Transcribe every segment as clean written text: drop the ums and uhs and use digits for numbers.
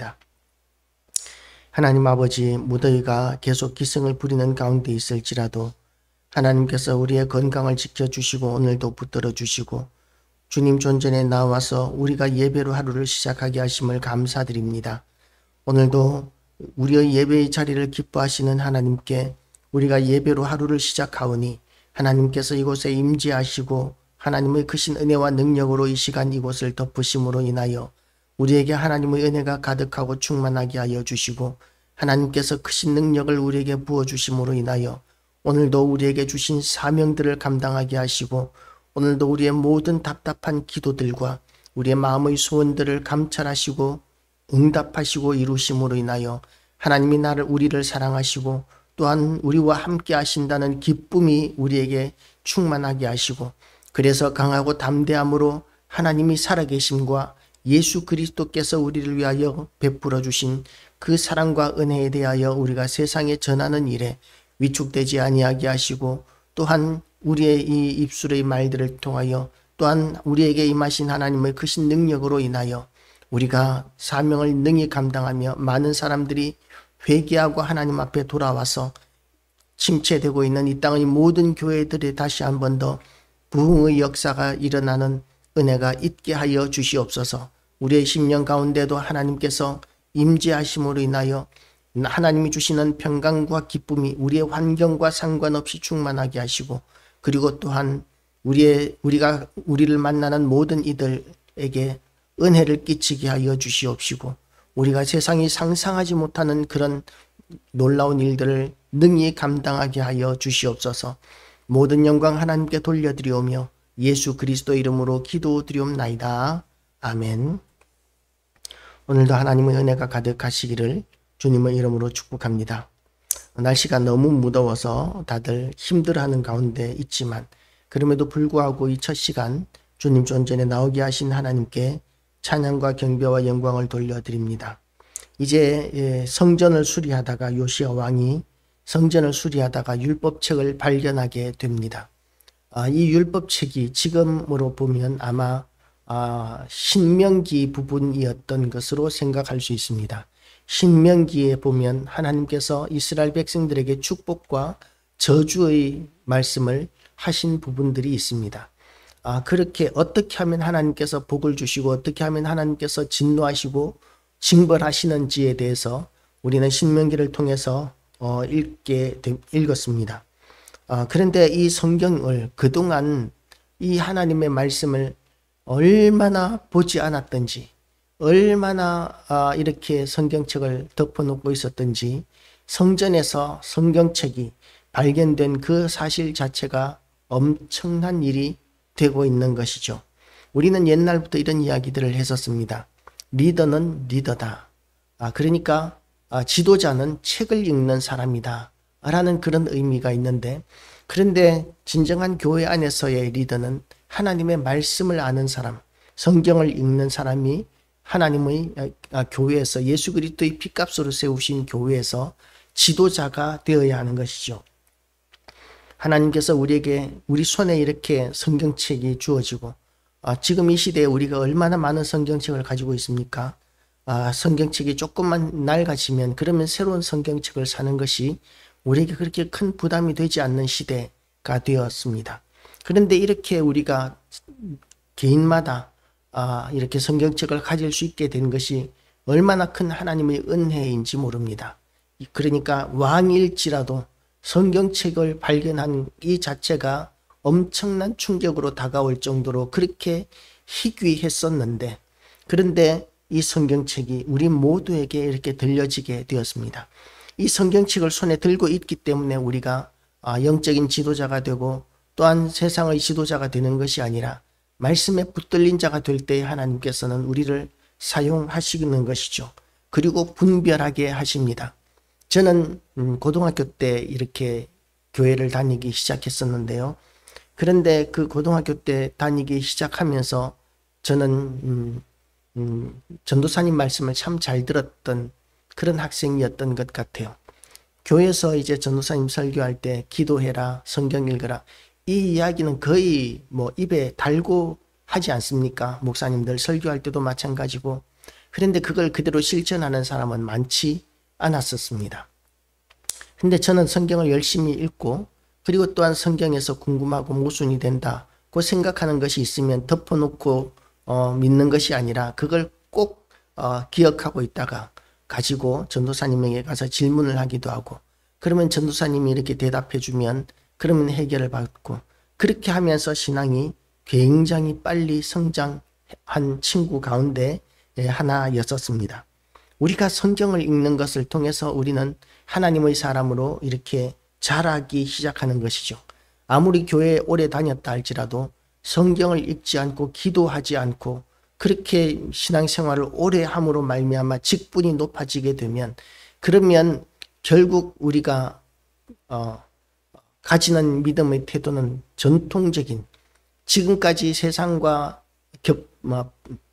기도합니다. 하나님 아버지, 무더위가 계속 기승을 부리는 가운데 있을지라도 하나님께서 우리의 건강을 지켜주시고 오늘도 붙들어 주시고 주님 존전에 나와서 우리가 예배로 하루를 시작하게 하심을 감사드립니다. 오늘도 우리의 예배의 자리를 기뻐하시는 하나님께 우리가 예배로 하루를 시작하오니 하나님께서 이곳에 임재하시고 하나님의 크신 은혜와 능력으로 이 시간 이곳을 덮으심으로 인하여 우리에게 하나님의 은혜가 가득하고 충만하게 하여 주시고 하나님께서 크신 능력을 우리에게 부어주심으로 인하여 오늘도 우리에게 주신 사명들을 감당하게 하시고 오늘도 우리의 모든 답답한 기도들과 우리의 마음의 소원들을 감찰하시고 응답하시고 이루심으로 인하여 하나님이 우리를 사랑하시고 또한 우리와 함께 하신다는 기쁨이 우리에게 충만하게 하시고 그래서 강하고 담대함으로 하나님이 살아계심과 예수 그리스도께서 우리를 위하여 베풀어 주신 그 사랑과 은혜에 대하여 우리가 세상에 전하는 일에 위축되지 아니하게 하시고 또한 우리의 이 입술의 말들을 통하여 또한 우리에게 임하신 하나님의 크신 능력으로 인하여 우리가 사명을 능히 감당하며 많은 사람들이 회개하고 하나님 앞에 돌아와서 침체되고 있는 이 땅의 모든 교회들이 다시 한 번 더 부흥의 역사가 일어나는 은혜가 있게 하여 주시옵소서. 우리의 심령 가운데도 하나님께서 임재하심으로 인하여 하나님이 주시는 평강과 기쁨이 우리의 환경과 상관없이 충만하게 하시고 그리고 또한 우리를 만나는 모든 이들에게 은혜를 끼치게 하여 주시옵시고 우리가 세상이 상상하지 못하는 그런 놀라운 일들을 능히 감당하게 하여 주시옵소서. 모든 영광 하나님께 돌려드리오며 예수 그리스도 이름으로 기도드리옵나이다. 아멘. 오늘도 하나님의 은혜가 가득하시기를 주님의 이름으로 축복합니다. 날씨가 너무 무더워서 다들 힘들어하는 가운데 있지만 그럼에도 불구하고 이 첫 시간 주님 존전에 나오게 하신 하나님께 찬양과 경배와 영광을 돌려드립니다. 이제 성전을 수리하다가 요시야 왕이 성전을 수리하다가 율법책을 발견하게 됩니다. 이 율법책이 지금으로 보면 아마 신명기 부분이었던 것으로 생각할 수 있습니다. 신명기에 보면 하나님께서 이스라엘 백성들에게 축복과 저주의 말씀을 하신 부분들이 있습니다. 그렇게 어떻게 하면 하나님께서 복을 주시고 어떻게 하면 하나님께서 진노하시고 징벌하시는지에 대해서 우리는 신명기를 통해서 읽었습니다. 그런데 이 성경을 그동안 이 하나님의 말씀을 얼마나 보지 않았던지 얼마나 이렇게 성경책을 덮어놓고 있었던지 성전에서 성경책이 발견된 그 사실 자체가 엄청난 일이 되고 있는 것이죠. 우리는 옛날부터 이런 이야기들을 했었습니다. 리더는 리더다. 그러니까 지도자는 책을 읽는 사람이다 라는 그런 의미가 있는데 그런데 진정한 교회 안에서의 리더는 하나님의 말씀을 아는 사람, 성경을 읽는 사람이 하나님의 교회에서 예수 그리스도의 피값으로 세우신 교회에서 지도자가 되어야 하는 것이죠. 하나님께서 우리에게 우리 손에 이렇게 성경책이 주어지고 지금 이 시대에 우리가 얼마나 많은 성경책을 가지고 있습니까? 성경책이 조금만 낡아지면 그러면 새로운 성경책을 사는 것이 우리에게 그렇게 큰 부담이 되지 않는 시대가 되었습니다. 그런데 이렇게 우리가 개인마다 이렇게 성경책을 가질 수 있게 된 것이 얼마나 큰 하나님의 은혜인지 모릅니다. 그러니까 왕일지라도 성경책을 발견한 이 자체가 엄청난 충격으로 다가올 정도로 그렇게 희귀했었는데 그런데 이 성경책이 우리 모두에게 이렇게 들려지게 되었습니다. 이 성경책을 손에 들고 있기 때문에 우리가 영적인 지도자가 되고 또한 세상의 지도자가 되는 것이 아니라 말씀에 붙들린 자가 될 때 하나님께서는 우리를 사용하시는 것이죠. 그리고 분별하게 하십니다. 저는 고등학교 때 이렇게 교회를 다니기 시작했었는데요. 그런데 그 고등학교 때 다니기 시작하면서 저는 전도사님 말씀을 참 잘 들었던 그런 학생이었던 것 같아요. 교회에서 이제 전도사님 설교할 때 기도해라, 성경 읽어라 이 이야기는 거의 입에 달고 하지 않습니까? 목사님들 설교할 때도 마찬가지고 그런데 그걸 그대로 실천하는 사람은 많지 않았었습니다. 근데 저는 성경을 열심히 읽고 그리고 또한 성경에서 궁금하고 모순이 된다고 생각하는 것이 있으면 덮어놓고 믿는 것이 아니라 그걸 꼭 기억하고 있다가 가지고 전도사님에게 가서 질문을 하기도 하고, 그러면 전도사님이 이렇게 대답해 주면 그러면 해결을 받고, 그렇게 하면서 신앙이 굉장히 빨리 성장한 친구 가운데 하나였었습니다. 우리가 성경을 읽는 것을 통해서 우리는 하나님의 사람으로 이렇게 자라기 시작하는 것이죠. 아무리 교회에 오래 다녔다 할지라도 성경을 읽지 않고 기도하지 않고 그렇게 신앙생활을 오래 함으로 말미암아 직분이 높아지게 되면, 그러면 결국 우리가 가지는 믿음의 태도는 전통적인, 지금까지 세상과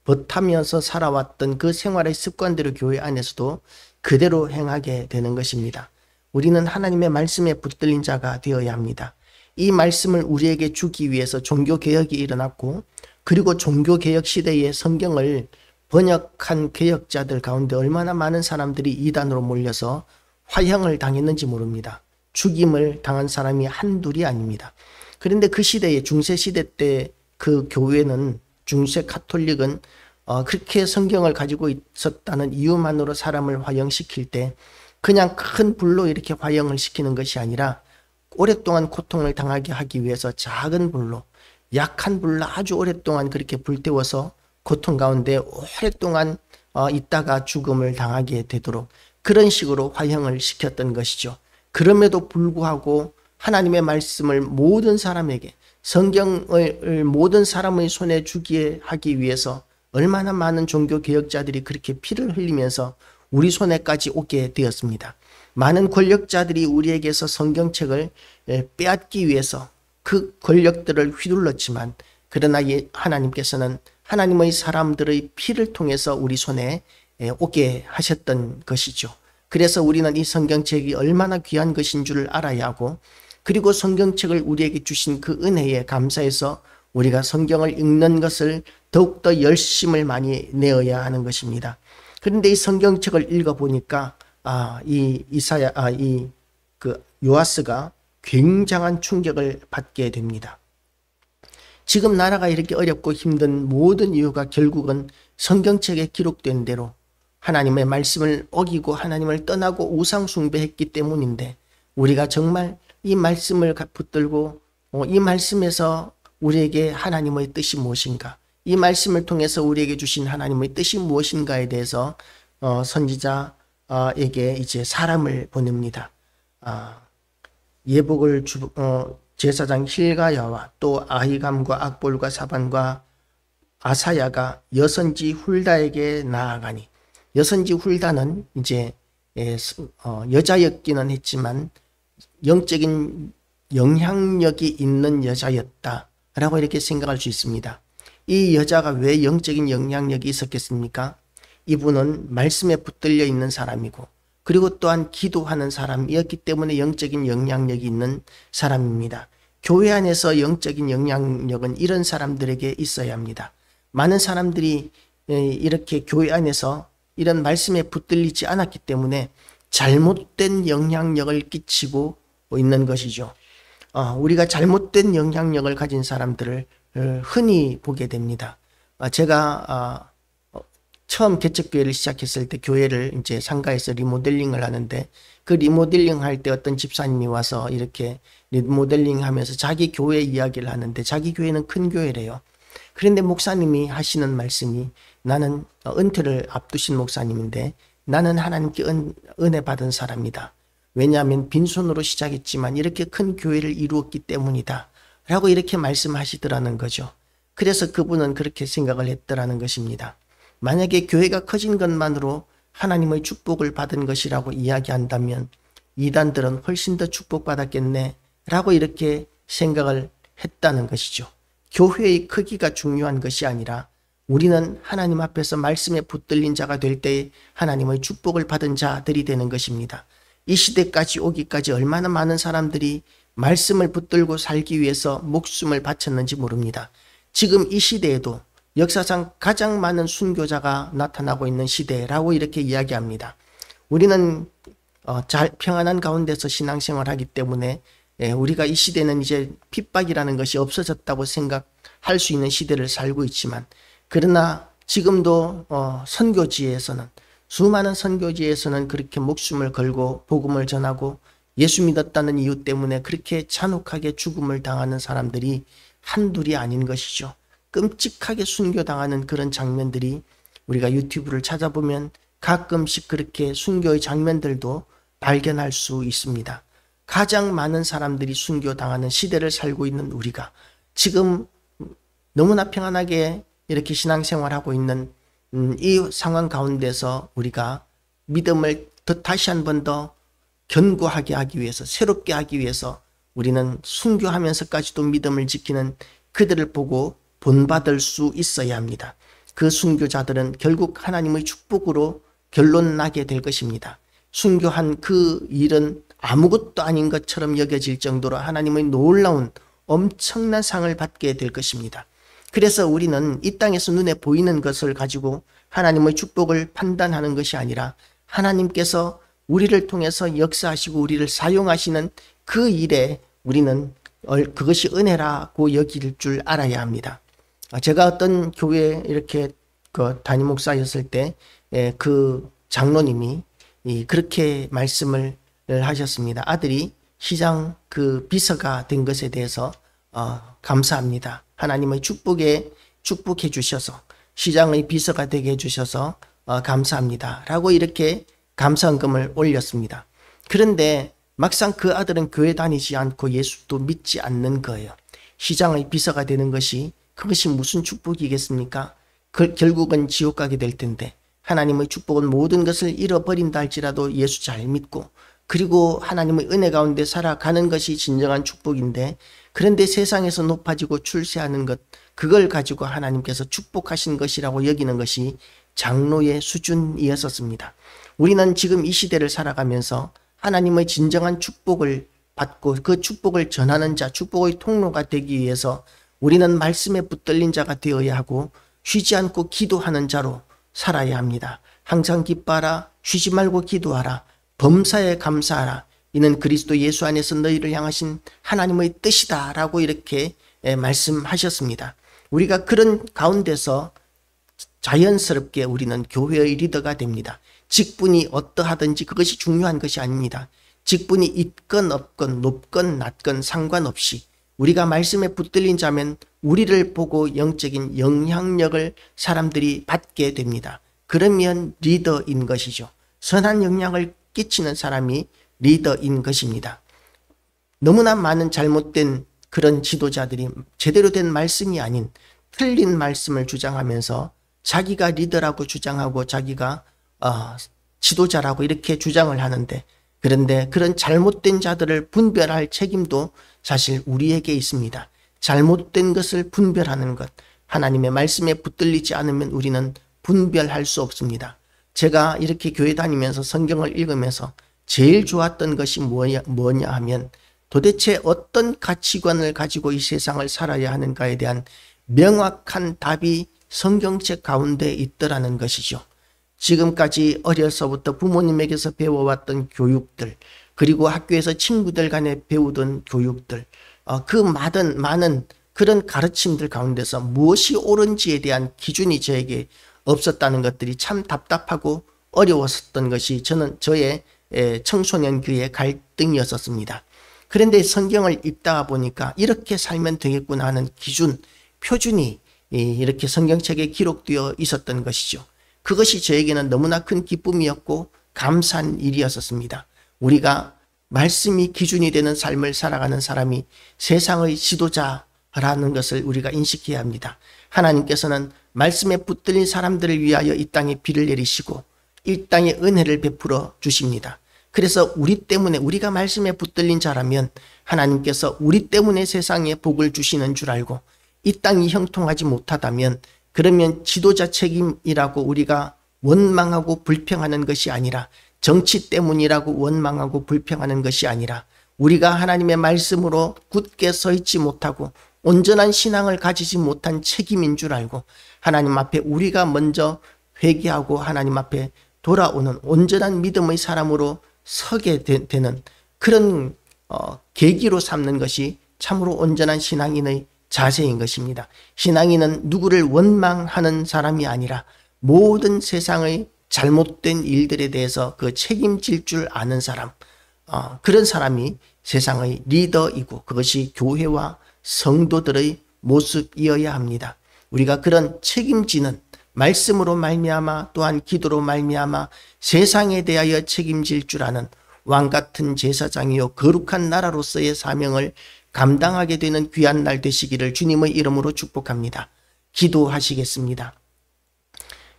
버타면서 살아왔던 그 생활의 습관대로 교회 안에서도 그대로 행하게 되는 것입니다. 우리는 하나님의 말씀에 붙들린 자가 되어야 합니다. 이 말씀을 우리에게 주기 위해서 종교개혁이 일어났고, 그리고 종교개혁 시대에 성경을 번역한 개혁자들 가운데 얼마나 많은 사람들이 이단으로 몰려서 화형을 당했는지 모릅니다. 죽임을 당한 사람이 한둘이 아닙니다. 그런데 그 시대에, 중세시대 때 그 교회는, 중세 카톨릭은 그렇게 성경을 가지고 있었다는 이유만으로 사람을 화형시킬 때 그냥 큰 불로 이렇게 화형을 시키는 것이 아니라 오랫동안 고통을 당하게 하기 위해서 작은 불로, 약한 불로 아주 오랫동안 그렇게 불태워서 고통 가운데 오랫동안 있다가 죽음을 당하게 되도록 그런 식으로 화형을 시켰던 것이죠. 그럼에도 불구하고 하나님의 말씀을 모든 사람에게, 성경을 모든 사람의 손에 주게 하기 위해서 얼마나 많은 종교 개혁자들이 그렇게 피를 흘리면서 우리 손에까지 오게 되었습니다. 많은 권력자들이 우리에게서 성경책을 빼앗기 위해서 그 권력들을 휘둘렀지만, 그러나 하나님께서는 하나님의 사람들의 피를 통해서 우리 손에 오게 하셨던 것이죠. 그래서 우리는 이 성경책이 얼마나 귀한 것인 줄 알아야 하고, 그리고 성경책을 우리에게 주신 그 은혜에 감사해서 우리가 성경을 읽는 것을 더욱더 열심을 많이 내어야 하는 것입니다. 그런데 이 성경책을 읽어보니까 요아스가 굉장한 충격을 받게 됩니다. 지금 나라가 이렇게 어렵고 힘든 모든 이유가 결국은 성경책에 기록된 대로 하나님의 말씀을 어기고 하나님을 떠나고 우상 숭배했기 때문인데, 우리가 정말 이 말씀을 붙들고 이 말씀에서 우리에게 하나님의 뜻이 무엇인가, 이 말씀을 통해서 우리에게 주신 하나님의 뜻이 무엇인가에 대해서 선지자에게 이제 사람을 보냅니다. 예복을 제사장 힐가야와 또 아히감과 악볼과 사반과 아사야가 여선지 훌다에게 나아가니, 여선지 훌다는 이제 여자였기는 했지만 영적인 영향력이 있는 여자였다라고 이렇게 생각할 수 있습니다. 이 여자가 왜 영적인 영향력이 있었겠습니까? 이분은 말씀에 붙들려 있는 사람이고, 그리고 또한 기도하는 사람이었기 때문에 영적인 영향력이 있는 사람입니다. 교회 안에서 영적인 영향력은 이런 사람들에게 있어야 합니다. 많은 사람들이 이렇게 교회 안에서 이런 말씀에 붙들리지 않았기 때문에 잘못된 영향력을 끼치고 있는 것이죠. 우리가 잘못된 영향력을 가진 사람들을 흔히 보게 됩니다. 제가 처음 개척교회를 시작했을 때 교회를 이제 상가에서 리모델링을 하는데, 그 리모델링 할 때 어떤 집사님이 와서 이렇게 리모델링 하면서 자기 교회 이야기를 하는데, 자기 교회는 큰 교회래요. 그런데 목사님이 하시는 말씀이, 나는 은퇴를 앞두신 목사님인데 나는 하나님께 은혜 받은 사람이다. 왜냐하면 빈손으로 시작했지만 이렇게 큰 교회를 이루었기 때문이다 라고 이렇게 말씀하시더라는 거죠. 그래서 그분은 그렇게 생각을 했더라는 것입니다. 만약에 교회가 커진 것만으로 하나님의 축복을 받은 것이라고 이야기한다면 이단들은 훨씬 더 축복받았겠네 라고 이렇게 생각을 했다는 것이죠. 교회의 크기가 중요한 것이 아니라 우리는 하나님 앞에서 말씀에 붙들린 자가 될 때 하나님의 축복을 받은 자들이 되는 것입니다. 이 시대까지 오기까지 얼마나 많은 사람들이 말씀을 붙들고 살기 위해서 목숨을 바쳤는지 모릅니다. 지금 이 시대에도 역사상 가장 많은 순교자가 나타나고 있는 시대라고 이렇게 이야기합니다. 우리는 잘 평안한 가운데서 신앙생활하기 때문에 우리가 이 시대는 이제 핍박이라는 것이 없어졌다고 생각할 수 있는 시대를 살고 있지만, 그러나 지금도 선교지에서는, 수많은 선교지에서는 그렇게 목숨을 걸고 복음을 전하고 예수 믿었다는 이유 때문에 그렇게 잔혹하게 죽음을 당하는 사람들이 한둘이 아닌 것이죠. 끔찍하게 순교당하는 그런 장면들이 우리가 유튜브를 찾아보면 가끔씩 그렇게 순교의 장면들도 발견할 수 있습니다. 가장 많은 사람들이 순교당하는 시대를 살고 있는 우리가 지금 너무나 평안하게 이렇게 신앙생활하고 있는 이 상황 가운데서 우리가 믿음을 다시 한 번 더 견고하게 하기 위해서, 새롭게 하기 위해서 우리는 순교하면서까지도 믿음을 지키는 그들을 보고 본받을 수 있어야 합니다. 그 순교자들은 결국 하나님의 축복으로 결론 나게 될 것입니다. 순교한 그 일은 아무것도 아닌 것처럼 여겨질 정도로 하나님의 놀라운 엄청난 상을 받게 될 것입니다. 그래서 우리는 이 땅에서 눈에 보이는 것을 가지고 하나님의 축복을 판단하는 것이 아니라 하나님께서 우리를 통해서 역사하시고 우리를 사용하시는 그 일에 우리는 그것이 은혜라고 여길 줄 알아야 합니다. 제가 어떤 교회에 이렇게 담임 목사였을 때 그 장로님이 그렇게 말씀을 하셨습니다. 아들이 시장 그 비서가 된 것에 대해서 감사합니다. 하나님의 축복해 주셔서 시장의 비서가 되게 해주셔서 감사합니다 라고 이렇게 감사헌금을 올렸습니다. 그런데 막상 그 아들은 교회 다니지 않고 예수도 믿지 않는 거예요. 시장의 비서가 되는 것이 그것이 무슨 축복이겠습니까? 결국은 지옥 가게 될 텐데, 하나님의 축복은 모든 것을 잃어버린다 할지라도 예수 잘 믿고 그리고 하나님의 은혜 가운데 살아가는 것이 진정한 축복인데, 그런데 세상에서 높아지고 출세하는 것, 그걸 가지고 하나님께서 축복하신 것이라고 여기는 것이 장로의 수준이었었습니다. 우리는 지금 이 시대를 살아가면서 하나님의 진정한 축복을 받고 그 축복을 전하는 자, 축복의 통로가 되기 위해서 우리는 말씀에 붙들린 자가 되어야 하고 쉬지 않고 기도하는 자로 살아야 합니다. 항상 기뻐하라, 쉬지 말고 기도하라, 범사에 감사하라. 이는 그리스도 예수 안에서 너희를 향하신 하나님의 뜻이다 라고 이렇게 말씀하셨습니다. 우리가 그런 가운데서 자연스럽게 우리는 교회의 리더가 됩니다. 직분이 어떠하든지 그것이 중요한 것이 아닙니다. 직분이 있건 없건 높건 낮건 상관없이 우리가 말씀에 붙들린 자면 우리를 보고 영적인 영향력을 사람들이 받게 됩니다. 그러면 리더인 것이죠. 선한 영향을 끼치는 사람이 리더인 것입니다. 너무나 많은 잘못된 그런 지도자들이 제대로 된 말씀이 아닌 틀린 말씀을 주장하면서 자기가 리더라고 주장하고 자기가 지도자라고 이렇게 주장을 하는데, 그런데 그런 잘못된 자들을 분별할 책임도 사실 우리에게 있습니다. 잘못된 것을 분별하는 것, 하나님의 말씀에 붙들리지 않으면 우리는 분별할 수 없습니다. 제가 이렇게 교회 다니면서 성경을 읽으면서 제일 좋았던 것이 뭐냐 하면 도대체 어떤 가치관을 가지고 이 세상을 살아야 하는가에 대한 명확한 답이 성경책 가운데 있더라는 것이죠. 지금까지 어려서부터 부모님에게서 배워왔던 교육들, 그리고 학교에서 친구들 간에 배우던 교육들, 그 많은 그런 가르침들 가운데서 무엇이 옳은지에 대한 기준이 저에게 없었다는 것들이 참 답답하고 어려웠었던 것이 저의 청소년 교회의 갈등이었었습니다. 그런데 성경을 읽다가 보니까 이렇게 살면 되겠구나 하는 기준, 표준이 이렇게 성경책에 기록되어 있었던 것이죠. 그것이 저에게는 너무나 큰 기쁨이었고 감사한 일이었습니다. 우리가 말씀이 기준이 되는 삶을 살아가는 사람이 세상의 지도자라는 것을 우리가 인식해야 합니다. 하나님께서는 말씀에 붙들린 사람들을 위하여 이 땅에 비를 내리시고 이 땅에 은혜를 베풀어 주십니다. 그래서 우리 때문에, 우리가 말씀에 붙들린 자라면 하나님께서 우리 때문에 세상에 복을 주시는 줄 알고, 이 땅이 형통하지 못하다면 그러면 지도자 책임이라고 우리가 원망하고 불평하는 것이 아니라, 정치 때문이라고 원망하고 불평하는 것이 아니라, 우리가 하나님의 말씀으로 굳게 서 있지 못하고 온전한 신앙을 가지지 못한 책임인 줄 알고 하나님 앞에 우리가 먼저 회개하고 하나님 앞에 돌아오는 온전한 믿음의 사람으로 서게 되는 그런 계기로 삼는 것이 참으로 온전한 신앙인의 자세인 것입니다. 신앙인은 누구를 원망하는 사람이 아니라 모든 세상의 잘못된 일들에 대해서 그 책임질 줄 아는 사람, 그런 사람이 세상의 리더이고 그것이 교회와 성도들의 모습이어야 합니다. 우리가 그런 책임지는 말씀으로 말미암아 또한 기도로 말미암아 세상에 대하여 책임질 줄 아는 왕같은 제사장이요 거룩한 나라로서의 사명을 감당하게 되는 귀한 날 되시기를 주님의 이름으로 축복합니다. 기도하시겠습니다.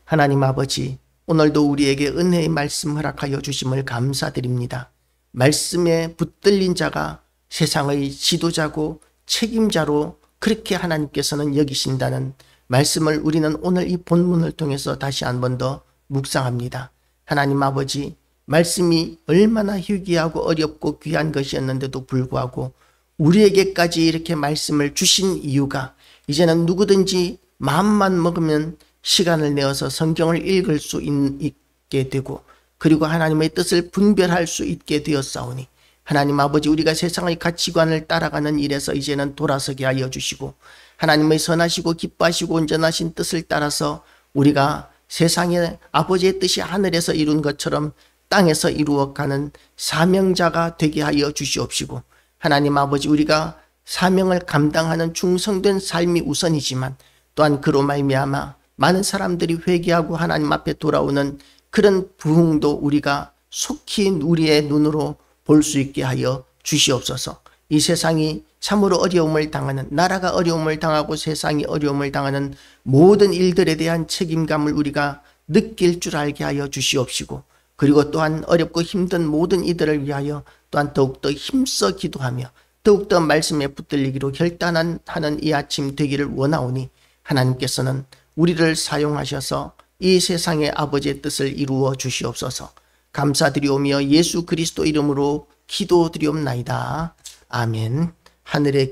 하나님 아버지, 오늘도 우리에게 은혜의 말씀 허락하여 주심을 감사드립니다. 말씀에 붙들린 자가 세상의 지도자고 책임자로 그렇게 하나님께서는 여기신다는 말씀을 우리는 오늘 이 본문을 통해서 다시 한 번 더 묵상합니다. 하나님 아버지, 말씀이 얼마나 희귀하고 어렵고 귀한 것이었는데도 불구하고 우리에게까지 이렇게 말씀을 주신 이유가 이제는 누구든지 마음만 먹으면 시간을 내어서 성경을 읽을 수 있게 되고 그리고 하나님의 뜻을 분별할 수 있게 되었사오니 하나님 아버지, 우리가 세상의 가치관을 따라가는 일에서 이제는 돌아서게 하여 주시고 하나님의 선하시고 기뻐하시고 온전하신 뜻을 따라서 우리가 세상의 아버지의 뜻이 하늘에서 이룬 것처럼 땅에서 이루어가는 사명자가 되게 하여 주시옵시고 하나님 아버지, 우리가 사명을 감당하는 충성된 삶이 우선이지만 또한 그로 말미암아 많은 사람들이 회개하고 하나님 앞에 돌아오는 그런 부흥도 우리가 속히 우리의 눈으로 볼 수 있게 하여 주시옵소서. 이 세상이 참으로 어려움을 당하는, 나라가 어려움을 당하고 세상이 어려움을 당하는 모든 일들에 대한 책임감을 우리가 느낄 줄 알게 하여 주시옵시고 그리고 또한 어렵고 힘든 모든 이들을 위하여 또한 더욱더 힘써 기도하며 더욱더 말씀에 붙들리기로 결단하는 이 아침 되기를 원하오니 하나님께서는 우리를 사용하셔서 이 세상의 아버지의 뜻을 이루어 주시옵소서. 감사드리오며 예수 그리스도 이름으로 기도드리옵나이다. 아멘. 하늘에